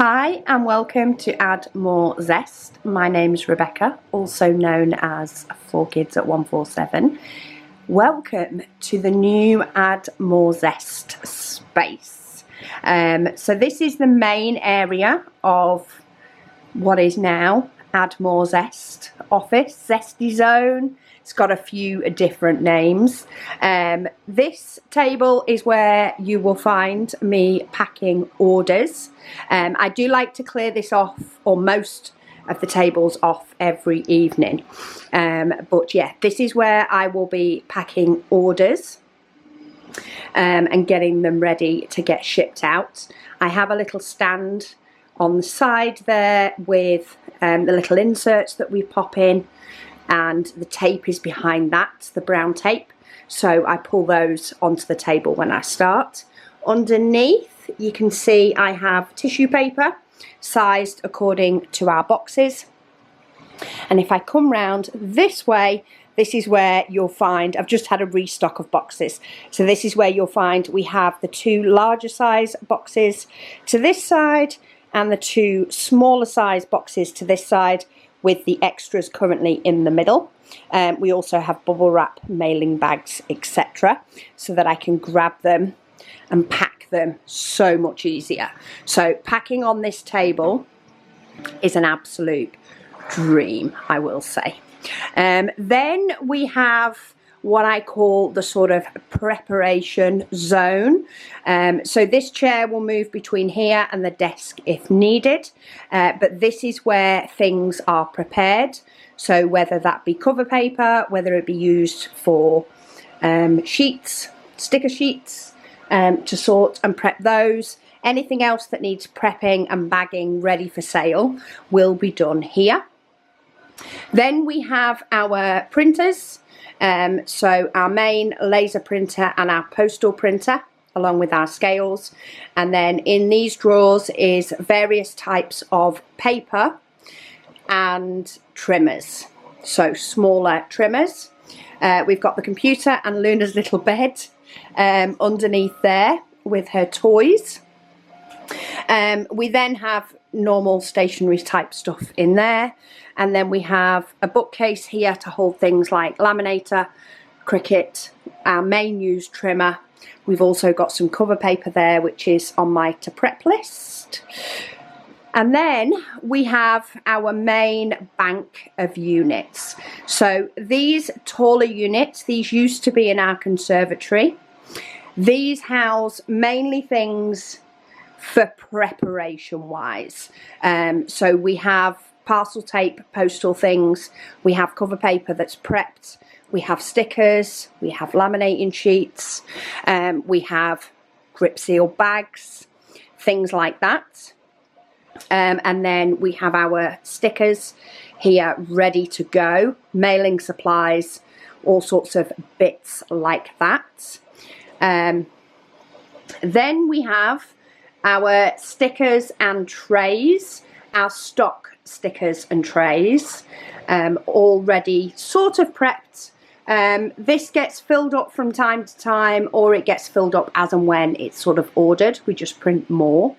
Hi and welcome to Add More Zest. My name's Rebecca, also known as 4Kids at 147. Welcome to the new Add More Zest space. So this is the main area of what is now Add More Zest office, Zesty Zone. It's got a few different names. This table is where you will find me packing orders. I do like to clear this off, or most of the tables off, every evening. But yeah, this is where I will be packing orders and getting them ready to get shipped out. I have a little stand on the side there with the little inserts that we pop in, and the tape is behind that, the brown tape, so I pull those onto the table when I start. Underneath you can see I have tissue paper sized according to our boxes, and if I come round this way, this is where you'll find, I've just had a restock of boxes, so this is where you'll find we have the two larger size boxes to this side and the two smaller size boxes to this side, with the extras currently in the middle. We also have bubble wrap, mailing bags, etc., so that I can grab them and pack them so much easier. So packing on this table is an absolute dream, I will say. Then we have what I call the sort of preparation zone. So this chair will move between here and the desk if needed, but this is where things are prepared. So whether that be cover paper, whether it be used for sheets, sticker sheets, to sort and prep those, anything else that needs prepping and bagging ready for sale will be done here. Then we have our printers. So our main laser printer and our postal printer, along with our scales, and then in these drawers is various types of paper and trimmers, so smaller trimmers. We've got the computer and Luna's little bed underneath there with her toys. We then have normal stationery type stuff in there, and then we have a bookcase here to hold things like laminator, Cricut, our main used trimmer. We've also got some cover paper there, which is on my to prep list. And then we have our main bank of units. So these taller units, these used to be in our conservatory. These house mainly things for preparation wise. So we have parcel tape, postal things, we have cover paper that's prepped, we have stickers, we have laminating sheets, we have grip seal bags, things like that. And then we have our stickers here ready to go, mailing supplies, all sorts of bits like that. Then we have our stickers and trays, our stock stickers and trays, already sort of prepped. This gets filled up from time to time, or it gets filled up as and when it's sort of ordered. We just print more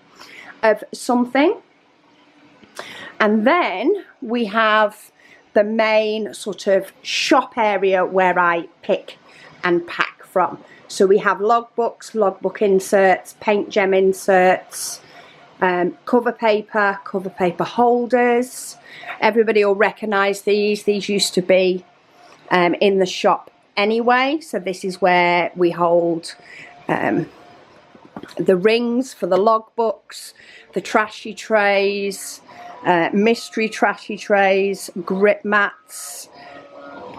of something. And then we have the main sort of shop area where I pick and pack from. So we have logbooks, logbook inserts, paint gem inserts, cover paper holders. Everybody will recognise these. These used to be in the shop anyway. So this is where we hold the rings for the logbooks, the trashy trays, mystery trashy trays, grip mats,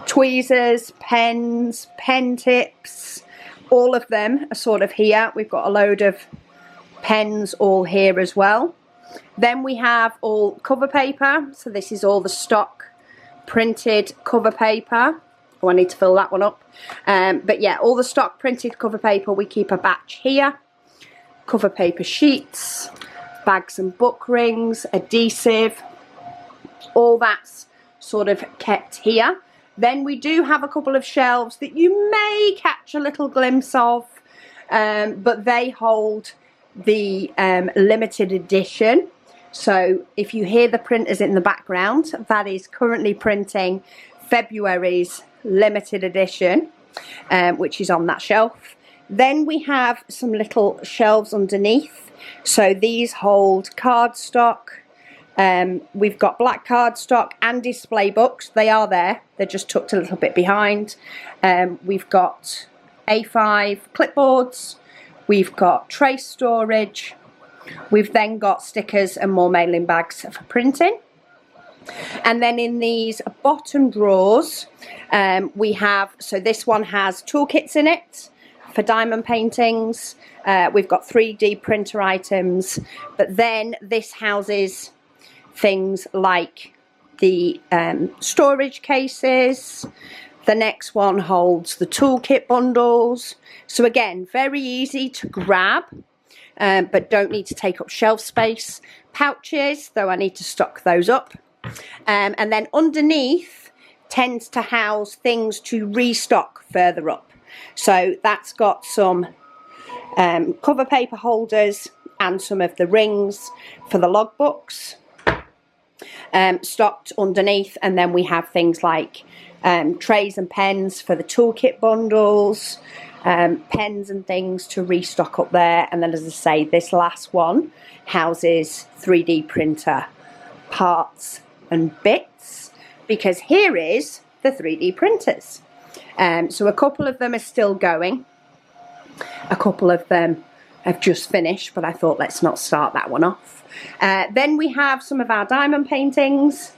tweezers, pens, pen tips. All of them are sort of here. We've got a load of pens all here as well. Then we have all cover paper. So this is all the stock printed cover paper. Oh, I need to fill that one up. But yeah, all the stock printed cover paper, we keep a batch here. Cover paper sheets, bags and book rings, adhesive, all that's sort of kept here. Then we do have a couple of shelves that you may catch a little glimpse of, but they hold the limited edition So if you hear the printers in the background, that is currently printing February's limited edition, which is on that shelf. Then we have some little shelves underneath. So these hold cardstock. We've got black cardstock and display books. They are there. They're just tucked a little bit behind. We've got A5 clipboards. We've got tray storage. We've then got stickers and more mailing bags for printing. And then in these bottom drawers, we have, so this one has toolkits in it for diamond paintings. We've got 3D printer items, but then this houses things like the storage cases. The next one holds the toolkit bundles. So again, very easy to grab, but don't need to take up shelf space. Pouches, though I need to stock those up. And then underneath tends to house things to restock further up. So that's got some cover paper holders and some of the rings for the logbooks stocked underneath. And then we have things like trays and pens for the toolkit bundles, pens and things to restock up there. And then, as I say, this last one houses 3D printer parts and bits, because here is the 3D printers. So a couple of them are still going. A couple of them have just finished, but I thought let's not start that one off. Then we have some of our diamond paintings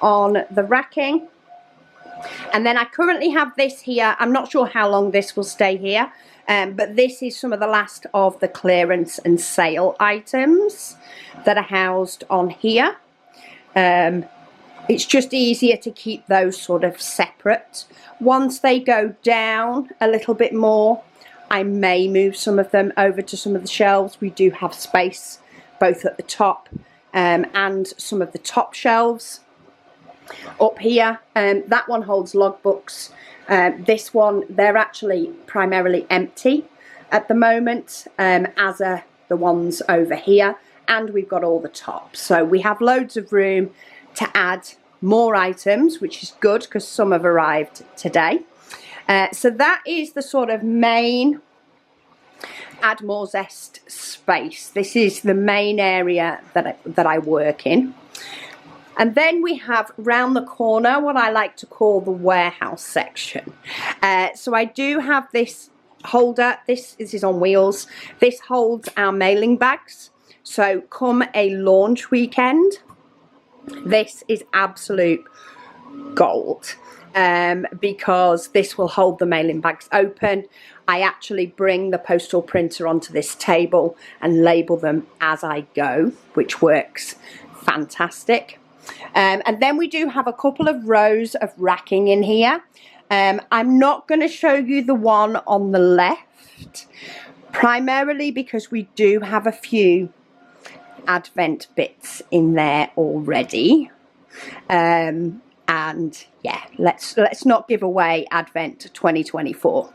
on the racking. And then I currently have this here. I'm not sure how long this will stay here, but this is some of the last of the clearance and sale items that are housed on here. It's just easier to keep those sort of separate. Once they go down a little bit more, I may move some of them over to some of the shelves. We do have space both at the top and some of the top shelves up here. That one holds logbooks. This one, they're actually primarily empty at the moment, as are the ones over here. And we've got all the tops. So we have loads of room to add more items, which is good because some have arrived today. So that is the sort of main Add More Zest space. This is the main area that I work in. And then we have round the corner what I like to call the warehouse section. So I do have this holder. This is on wheels. This holds our mailing bags. So come a launch weekend, this is absolute gold, because this will hold the mailing bags open. I actually bring the postal printer onto this table and label them as I go, which works fantastic. And then we do have a couple of rows of racking in here. I'm not going to show you the one on the left, primarily because we do have a few Advent bits in there already. And yeah, let's not give away Advent 2024.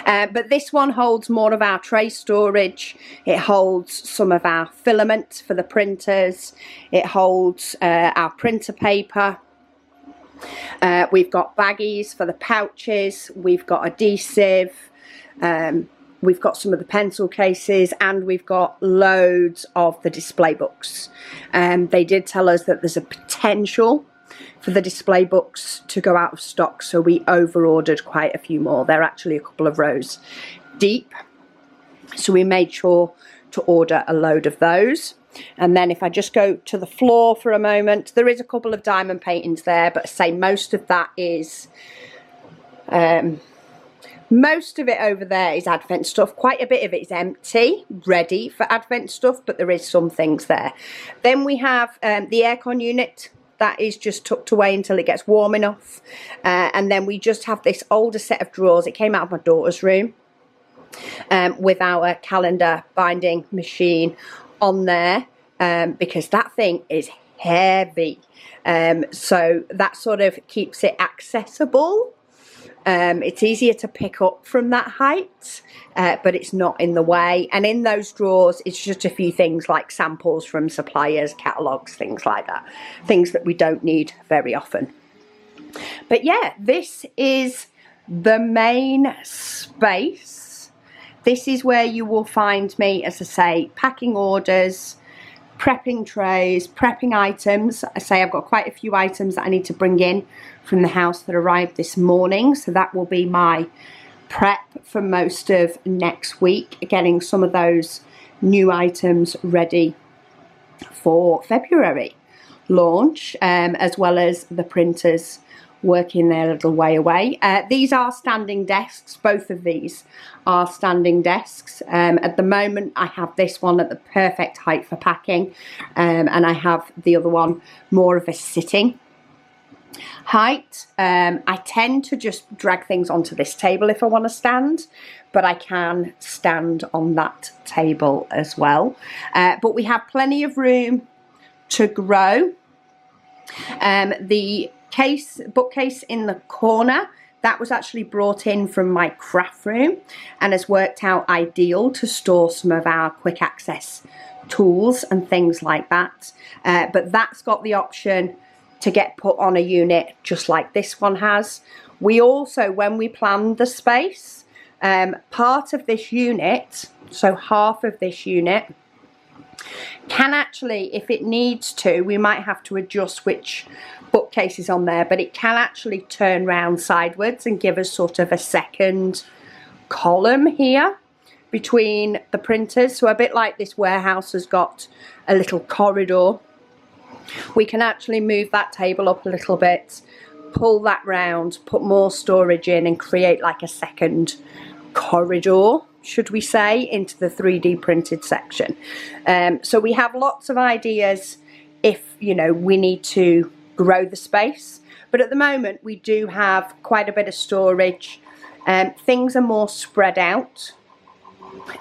But this one holds more of our tray storage. It holds some of our filament for the printers. It holds our printer paper. We've got baggies for the pouches. We've got adhesive. We've got some of the pencil cases, and we've got loads of the display books. They did tell us that there's a potential for the display books to go out of stock, so we over-ordered quite a few more. They're actually a couple of rows deep, so we made sure to order a load of those. And then if I just go to the floor for a moment, there is a couple of diamond paintings there, but I say most of that is most of it over there is Advent stuff. Quite a bit of it is empty, ready for Advent stuff, but there is some things there. Then we have the aircon unit. That is just tucked away until it gets warm enough. And then we just have this older set of drawers. It came out of my daughter's room with our calendar binding machine on there, because that thing is heavy. So that sort of keeps it accessible. It's easier to pick up from that height, but it's not in the way. And in those drawers, it's just a few things like samples from suppliers, catalogues, things like that. Things that we don't need very often. But yeah, this is the main space. This is where you will find me, as I say, packing orders, prepping trays, prepping items. I say I've got quite a few items that I need to bring in from the house that arrived this morning, so that will be my prep for most of next week, getting some of those new items ready for February launch, as well as the printers working their little way away. These are standing desks. Both of these are standing desks. At the moment I have this one at the perfect height for packing, and I have the other one more of a sitting height. I tend to just drag things onto this table if I want to stand, but I can stand on that table as well. But we have plenty of room to grow. The bookcase in the corner, that was actually brought in from my craft room and has worked out ideal to store some of our quick access tools and things like that. But that's got the option to get put on a unit just like this one has. We also, when we planned the space, part of this unit, so half of this unit, can actually, if it needs to, we might have to adjust which bookcase is on there, but it can actually turn round sideways and give us sort of a second column here between the printers. So a bit like this warehouse has got a little corridor, we can actually move that table up a little bit, pull that round, put more storage in and create like a second corridor, should we say, into the 3D printed section. So we have lots of ideas if, you know, we need to grow the space, but at the moment we do have quite a bit of storage. Things are more spread out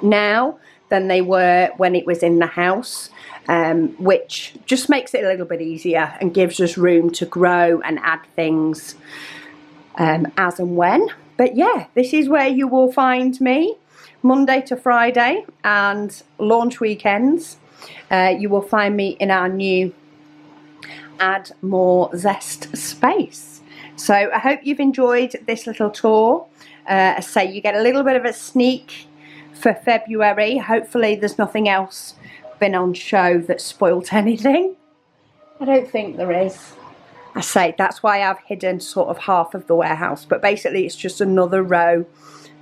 now than they were when it was in the house, which just makes it a little bit easier and gives us room to grow and add things as and when. But yeah, this is where you will find me Monday to Friday and launch weekends. You will find me in our new Add More Zest space. So I hope you've enjoyed this little tour. I say you get a little bit of a sneak for February. Hopefully there's nothing else been on show that spoilt anything. I don't think there is. I say that's why I've hidden sort of half of the warehouse, but basically it's just another row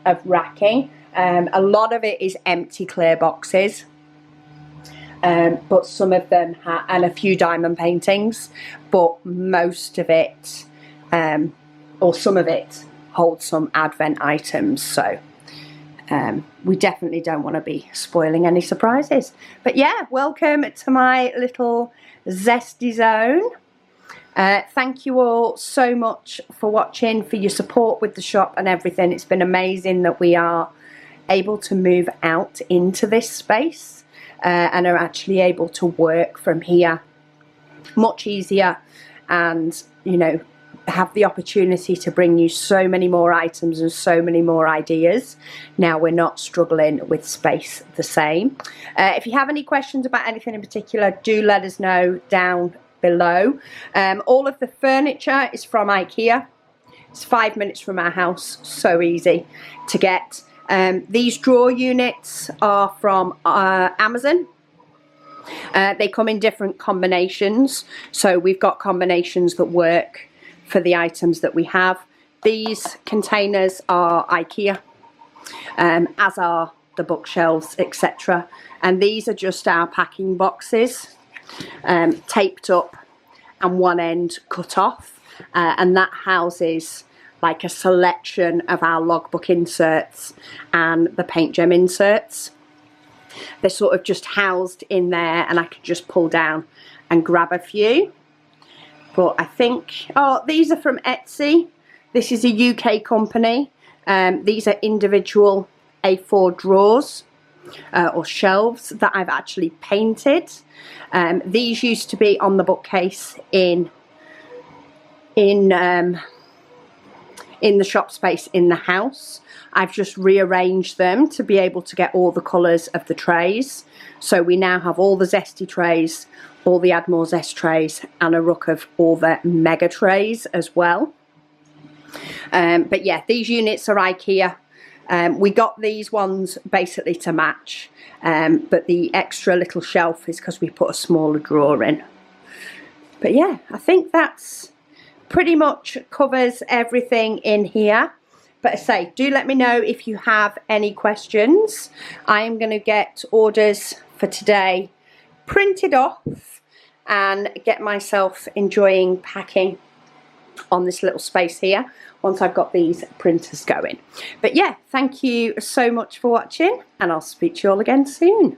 of racking. A lot of it is empty clear boxes, but some of them and a few diamond paintings, but most of it, or some of it, holds some advent items. So we definitely don't want to be spoiling any surprises. But yeah, welcome to my little zesty zone. Thank you all so much for watching, for your support with the shop and everything. It's been amazing that we are able to move out into this space and are actually able to work from here much easier, and you know, have the opportunity to bring you so many more items and so many more ideas. Now we're not struggling with space the same. If you have any questions about anything in particular, do let us know down below. All of the furniture is from IKEA. It's 5 minutes from our house, so easy to get. These drawer units are from Amazon. They come in different combinations, so we've got combinations that work for the items that we have. These containers are IKEA, as are the bookshelves, etc. And these are just our packing boxes, taped up and one end cut off, and that houses like a selection of our logbook inserts and the paint gem inserts. They're sort of just housed in there, and I can just pull down and grab a few. But I think, oh, these are from Etsy. This is a UK company. These are individual A4 drawers or shelves that I've actually painted. These used to be on the bookcase in in the shop space in the house. I've just rearranged them to be able to get all the colours of the trays. So we now have all the Zesty trays, all the Add More Zest trays, and a ruck of all the mega trays as well. But yeah, these units are IKEA. We got these ones basically to match, but the extra little shelf is because we put a smaller drawer in. But yeah, I think that's pretty much covers everything in here. But I say, do let me know if you have any questions. I am going to get orders for today printed off and get myself enjoying packing on this little space here once I've got these printers going. But yeah, thank you so much for watching, and I'll speak to you all again soon.